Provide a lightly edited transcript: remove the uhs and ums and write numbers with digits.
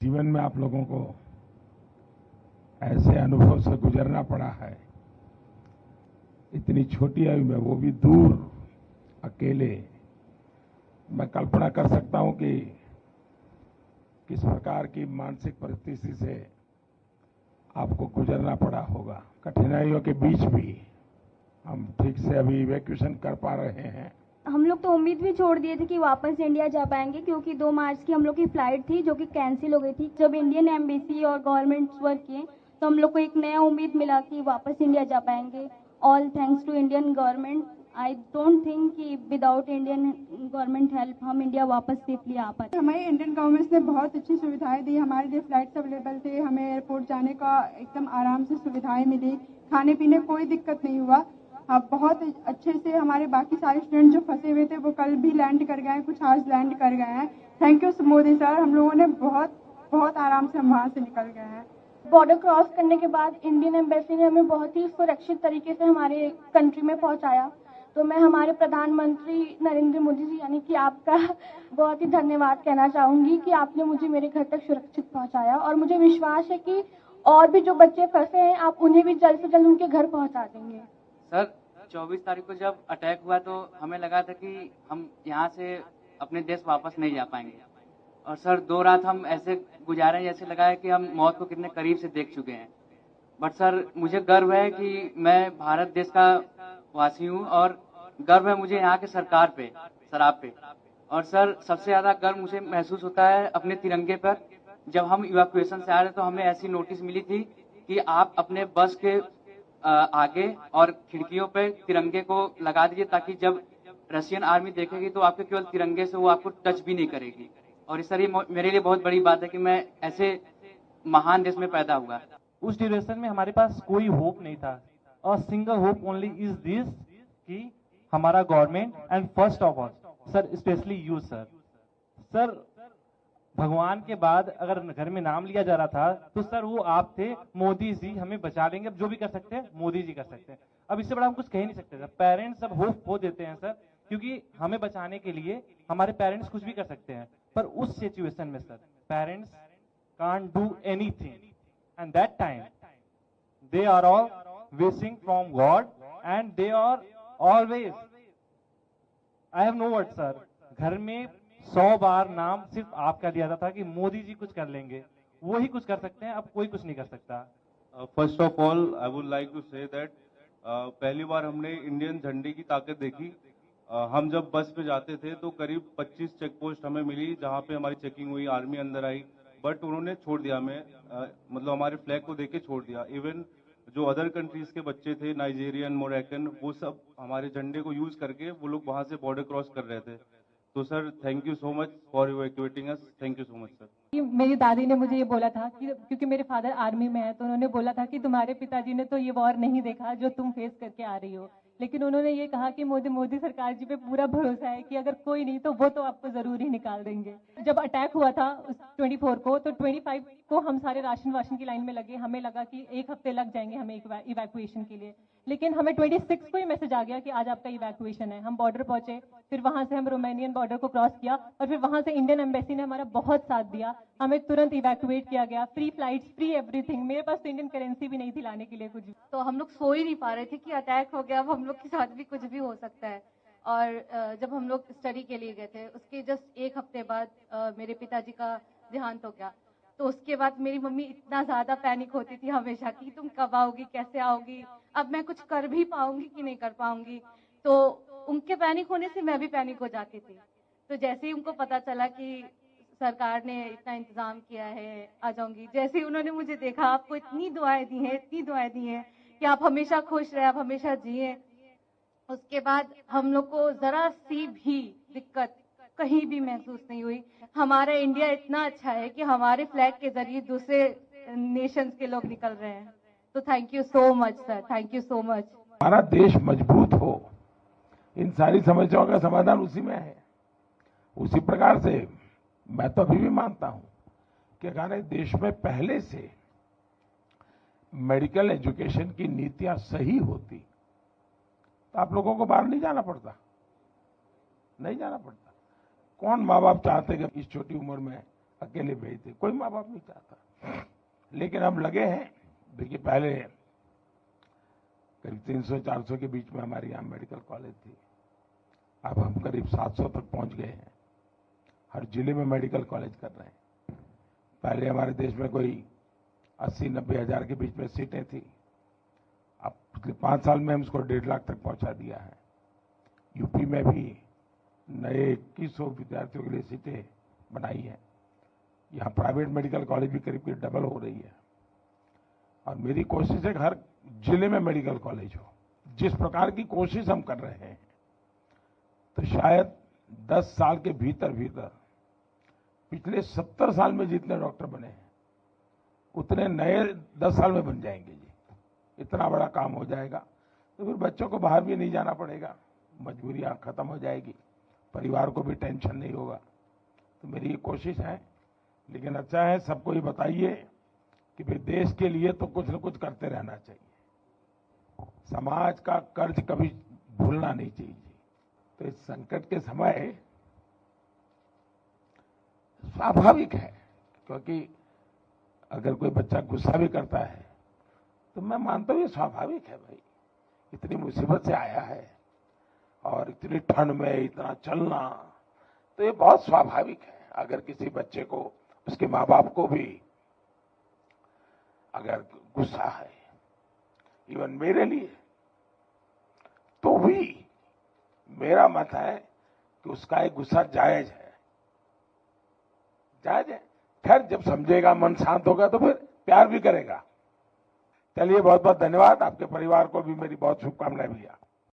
जीवन में आप लोगों को ऐसे अनुभव से गुजरना पड़ा है, इतनी छोटी आयु में, वो भी दूर, अकेले। मैं कल्पना कर सकता हूं कि किस प्रकार की मानसिक परिस्थिति से आपको गुजरना पड़ा होगा। कठिनाइयों के बीच भी हम ठीक से अभी इवैक्यूएशन कर पा रहे हैं। हम लोग तो उम्मीद भी छोड़ दिए थे कि वापस इंडिया जा पाएंगे, क्योंकि 2 मार्च की हम लोग की फ्लाइट थी जो कि कैंसिल हो गई थी। जब इंडियन एम्बेसी और गवर्नमेंट वर्क किए तो हम लोग को एक नया उम्मीद मिला कि वापस इंडिया जा पाएंगे। All thanks to Indian government. I don't think कि विदाउट इंडियन गवर्नमेंट हेल्प हम इंडिया वापस सेफली आ पाते। हमारी इंडियन गवर्नमेंट ने बहुत अच्छी सुविधाएं दी, हमारे लिए फ्लाइट्स अवेलेबल थे, हमें एयरपोर्ट जाने का एकदम आराम से सुविधाएं मिली, खाने पीने कोई दिक्कत नहीं हुआ। हाँ, बहुत अच्छे से हमारे बाकी सारे स्टूडेंट जो फंसे हुए थे वो कल भी लैंड कर गए हैं, कुछ आज लैंड कर गए हैं। थैंक यू मोदी सर, हम लोगों ने बहुत आराम से हम वहाँ से निकल गए हैं। बॉर्डर क्रॉस करने के बाद इंडियन एम्बेसी ने हमें बहुत ही सुरक्षित तरीके से हमारे कंट्री में पहुंचाया। तो मैं हमारे प्रधानमंत्री नरेंद्र मोदी जी यानी कि आपका बहुत ही धन्यवाद कहना चाहूंगी कि आपने मुझे मेरे घर तक सुरक्षित पहुंचाया, और मुझे विश्वास है कि और भी जो बच्चे फंसे हैं आप उन्हें भी जल्द से जल्द उनके घर पहुंचा देंगे। सर, 24 तारीख को जब अटैक हुआ तो हमें लगा था कि हम यहाँ से अपने देश वापस नहीं जा पाएंगे, और सर 2 रात हम ऐसे गुजारे जैसे लगा है कि हम मौत को कितने करीब से देख चुके हैं। बट सर, मुझे गर्व है कि मैं भारत देश का वासी हूँ, और गर्व है मुझे यहाँ के सरकार पे, सर आप पे। और सर, सबसे ज्यादा गर्व मुझे महसूस होता है अपने तिरंगे पर। जब हम इवैक्यूएशन से आ रहे तो हमें ऐसी नोटिस मिली थी कि आप अपने बस के आगे और खिड़कियों पे तिरंगे को लगा दीजिए, ताकि जब रशियन आर्मी देखेगी तो आपके केवल तिरंगे से वो आपको टच भी नहीं करेगी। और सर, ये मेरे लिए बहुत बड़ी बात है कि मैं ऐसे महान देश में पैदा हुआ। उस ड्यूरेशन में हमारे पास कोई होप नहीं था, और single hope only is this कि हमारा government and first of all sir specially you sir भगवान के बाद अगर घर में नाम लिया जा रहा था तो सर वो आप थे। मोदी जी हमें बचा लेंगे, अब जो भी कर सकते हैं मोदी जी कर सकते हैं। अब इससे बड़ा हम कुछ कह नहीं सकते सर। पेरेंट्स अब होप खो देते हैं सर, क्योंकि हमें बचाने के लिए हमारे पेरेंट्स कुछ भी कर सकते हैं, पर उस सिचुएशन में sir parents can't do anything, and that time they are all wishing from God and they are always, I have no words sir। घर में 100 बार नाम सिर्फ आपका लिया जाता था कि मोदी जी कुछ कर लेंगे, वो ही कुछ कर सकते हैं, अब कोई कुछ नहीं कर सकता। First of all I would like to say that पहली बार हमने इंडियन झंडे की ताकत देखी। हम जब बस पे जाते थे तो करीब 25 चेक पोस्ट हमें मिली जहाँ पे हमारी चेकिंग हुई, आर्मी अंदर आई, बट उन्होंने छोड़ दिया हमें, मतलब हमारे फ्लैग को देख के छोड़ दिया। इवन जो अदर कंट्रीज के बच्चे थे, नाइजीरियन, मोरक्कन, वो सब हमारे झंडे को यूज करके वो लोग वहां से बॉर्डर क्रॉस कर रहे थे। तो sir thank you so much for evacuating us, thank you so much sir. मेरी दादी ने मुझे ये बोला था कि क्योंकि मेरे फादर आर्मी में है, तो उन्होंने बोला था कि तुम्हारे पिताजी ने तो ये वॉर नहीं देखा जो तुम फेस करके आ रही हो, लेकिन उन्होंने ये कहा कि मोदी सरकार जी पे पूरा भरोसा है कि अगर कोई नहीं तो वो तो आपको जरूर ही निकाल देंगे। जब अटैक हुआ था उस 24 को, तो 25 को हम सारे राशन की लाइन में लगे। हमें लगा कि 1 हफ्ते लग जाएंगे हमें इवैक्यूएशन के लिए, लेकिन हमें 26 को ही मैसेज आ गया कि आज आपका इवैक्यूएशन है। हम बॉर्डर पहुंचे, फिर वहां से हम रोमानियन बॉर्डर को क्रॉस किया, और फिर वहां से इंडियन एम्बेसी ने हमारा बहुत साथ दिया, हमें तुरंत इवैक्यूएट किया गया, फ्री फ्लाइट्स, फ्री एवरीथिंग। मेरे पास तो इंडियन करेंसी भी नहीं थी लाने के लिए कुछ भी। तो हम लोग सो ही नहीं पा रहे थे कि अटैक हो गया, अब हम लोग के साथ भी कुछ भी हो सकता है। और जब हम लोग स्टडी के लिए गए थे उसके जस्ट 1 हफ्ते बाद मेरे पिताजी का देहांत हो गया। तो उसके बाद मेरी मम्मी इतना ज्यादा पैनिक होती थी हमेशा कि तुम कब आओगी, कैसे आओगी, अब मैं कुछ कर भी पाऊंगी कि नहीं कर पाऊंगी। तो उनके पैनिक होने से मैं भी पैनिक हो जाती थी। तो जैसे ही उनको पता चला कि सरकार ने इतना इंतजाम किया है, आ जाऊंगी, जैसे ही उन्होंने मुझे देखा, आपको इतनी दुआएं दी हैं कि आप हमेशा खुश रहे, आप हमेशा जिए। उसके बाद हम लोग को जरा सी भी दिक्कत कहीं भी महसूस नहीं हुई। हमारा इंडिया इतना अच्छा है कि हमारे फ्लैग के जरिए दूसरे नेशंस के लोग निकल रहे हैं। तो thank you so much sir, thank you so much. हमारा देश मजबूत हो, इन सारी समस्याओं का समाधान उसी में है। उसी प्रकार से मैं तो अभी भी मानता हूं कि अगर देश में पहले से मेडिकल एजुकेशन की नीतियां सही होती तो आप लोगों को बाहर नहीं जाना पड़ता। कौन माँ बाप चाहते कि इस छोटी उम्र में अकेले भेजते, कोई माँ बाप नहीं चाहता। लेकिन हम लगे हैं। देखिए, पहले करीब 300-400 के बीच में हमारे यहाँ मेडिकल कॉलेज थी, अब हम करीब 700 तक पहुंच गए हैं। हर जिले में मेडिकल कॉलेज कर रहे हैं। पहले हमारे देश में कोई 80-90 हजार के बीच में सीटें थी, अब पिछले 5 साल में हम उसको 1.5 लाख तक पहुंचा दिया है। यूपी में भी नए 2100 विद्यार्थियों के लिए सीटें बनाई हैं। यहाँ प्राइवेट मेडिकल कॉलेज भी करीब डबल हो रही है। और मेरी कोशिश है कि हर जिले में मेडिकल कॉलेज हो। जिस प्रकार की कोशिश हम कर रहे हैं, तो शायद 10 साल के भीतर भीतर पिछले 70 साल में जितने डॉक्टर बने हैं, उतने नए 10 साल में बन जाएंगे जी। इतना बड़ा काम हो जाएगा, तो फिर बच्चों को बाहर भी नहीं जाना पड़ेगा, मजबूरियां खत्म हो जाएगी, परिवार को भी टेंशन नहीं होगा। तो मेरी ये कोशिश है। लेकिन अच्छा है, सबको ये बताइए कि भाई देश के लिए तो कुछ न कुछ करते रहना चाहिए। समाज का कर्ज कभी भूलना नहीं चाहिए। तो इस संकट के समय स्वाभाविक है, क्योंकि अगर कोई बच्चा गुस्सा भी करता है तो मैं मानता हूं ये स्वाभाविक है। भाई, इतनी मुसीबत से आया है और इतनी ठंड में इतना चलना, तो ये बहुत स्वाभाविक है। अगर किसी बच्चे को, उसके माँ बाप को भी अगर गुस्सा है, इवन मेरे लिए, तो भी मेरा मत है कि उसका एक गुस्सा जायज है, जायज है। खैर, जब समझेगा, मन शांत होगा, तो फिर प्यार भी करेगा। चलिए, बहुत बहुत धन्यवाद। आपके परिवार को भी मेरी बहुत शुभकामनाएं भैया।